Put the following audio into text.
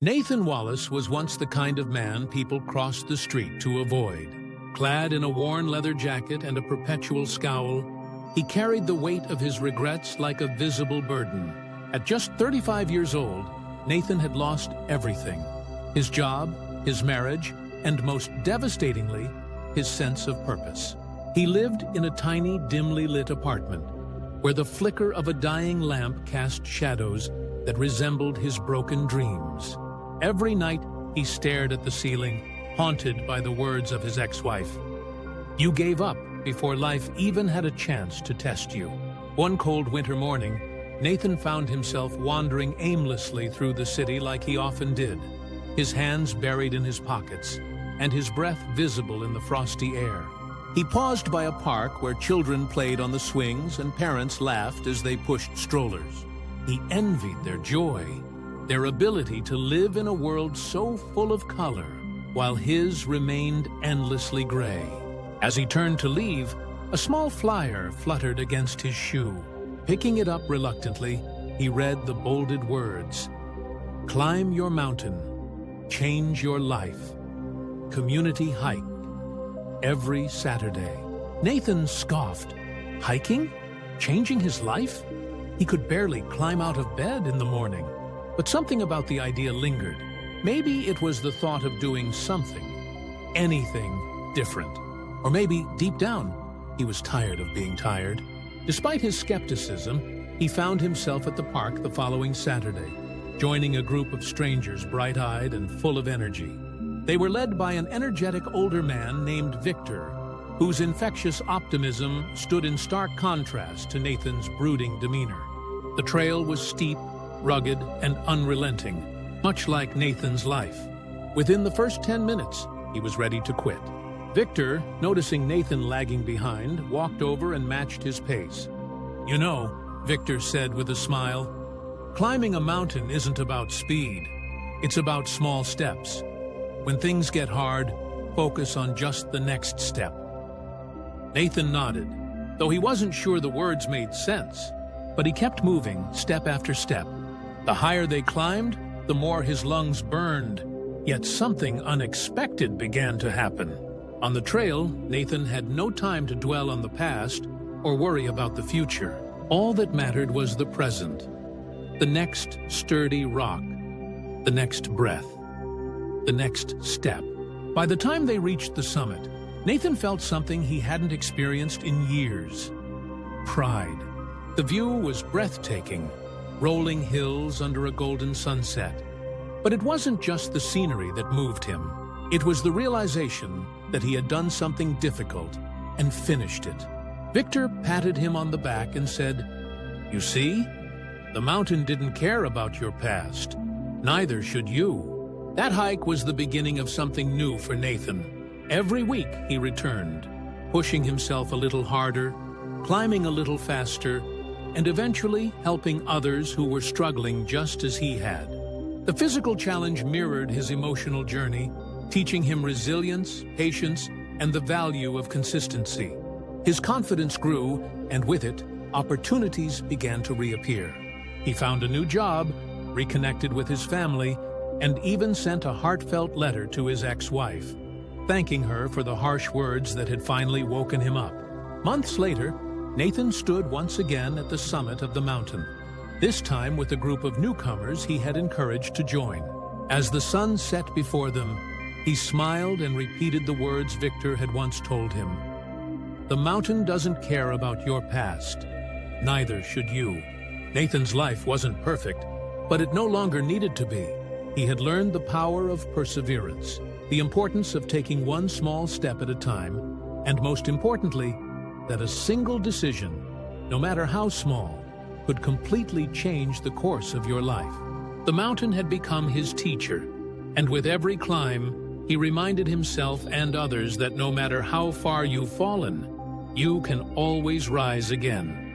Nathan Wallace was once the kind of man people crossed the street to avoid. Clad in a worn leather jacket and a perpetual scowl, he carried the weight of his regrets like a visible burden. At just 35 years old, Nathan had lost everything: his job, his marriage, and most devastatingly, his sense of purpose. He lived in a tiny, dimly lit apartment, where the flicker of a dying lamp cast shadows that resembled his broken dreams. Every night, he stared at the ceiling, haunted by the words of his ex-wife. "You gave up before life even had a chance to test you." One cold winter morning, Nathan found himself wandering aimlessly through the city like he often did, his hands buried in his pockets, and his breath visible in the frosty air. He paused by a park where children played on the swings and parents laughed as they pushed strollers. He envied their joy, their ability to live in a world so full of color, while his remained endlessly gray. As he turned to leave, a small flyer fluttered against his shoe. Picking it up reluctantly, he read the bolded words: "Climb your mountain, change your life. Community hike every Saturday." Nathan scoffed. Hiking? Changing his life? He could barely climb out of bed in the morning. But something about the idea lingered. Maybe it was the thought of doing something, anything different. Or maybe, deep down, he was tired of being tired. Despite his skepticism, he found himself at the park the following Saturday, joining a group of strangers bright-eyed and full of energy. They were led by an energetic older man named Victor, whose infectious optimism stood in stark contrast to Nathan's brooding demeanor. The trail was steep, rugged, and unrelenting, much like Nathan's life. Within the first 10 minutes, he was ready to quit. Victor, noticing Nathan lagging behind, walked over and matched his pace. "You know," Victor said with a smile, "climbing a mountain isn't about speed. It's about small steps. When things get hard, focus on just the next step." Nathan nodded, though he wasn't sure the words made sense. But he kept moving, step after step. The higher they climbed, the more his lungs burned. Yet something unexpected began to happen. On the trail, Nathan had no time to dwell on the past or worry about the future. All that mattered was the present, the next sturdy rock, the next breath, the next step. By the time they reached the summit, Nathan felt something he hadn't experienced in years: pride. The view was breathtaking, rolling hills under a golden sunset. But it wasn't just the scenery that moved him. It was the realization that he had done something difficult and finished it. Victor patted him on the back and said, "You see? The mountain didn't care about your past. Neither should you." That hike was the beginning of something new for Nathan. Every week he returned, pushing himself a little harder, climbing a little faster, and eventually helping others who were struggling just as he had. The physical challenge mirrored his emotional journey, teaching him resilience, patience, and the value of consistency. His confidence grew, and with it, opportunities began to reappear. He found a new job, reconnected with his family, and even sent a heartfelt letter to his ex-wife, thanking her for the harsh words that had finally woken him up. Months later, Nathan stood once again at the summit of the mountain, this time with a group of newcomers he had encouraged to join. As the sun set before them, he smiled and repeated the words Victor had once told him: "The mountain doesn't care about your past. Neither should you." Nathan's life wasn't perfect, but it no longer needed to be. He had learned the power of perseverance, the importance of taking one small step at a time, and most importantly, that a single decision, no matter how small, could completely change the course of your life. The mountain had become his teacher, and with every climb, he reminded himself and others that no matter how far you've fallen, you can always rise again.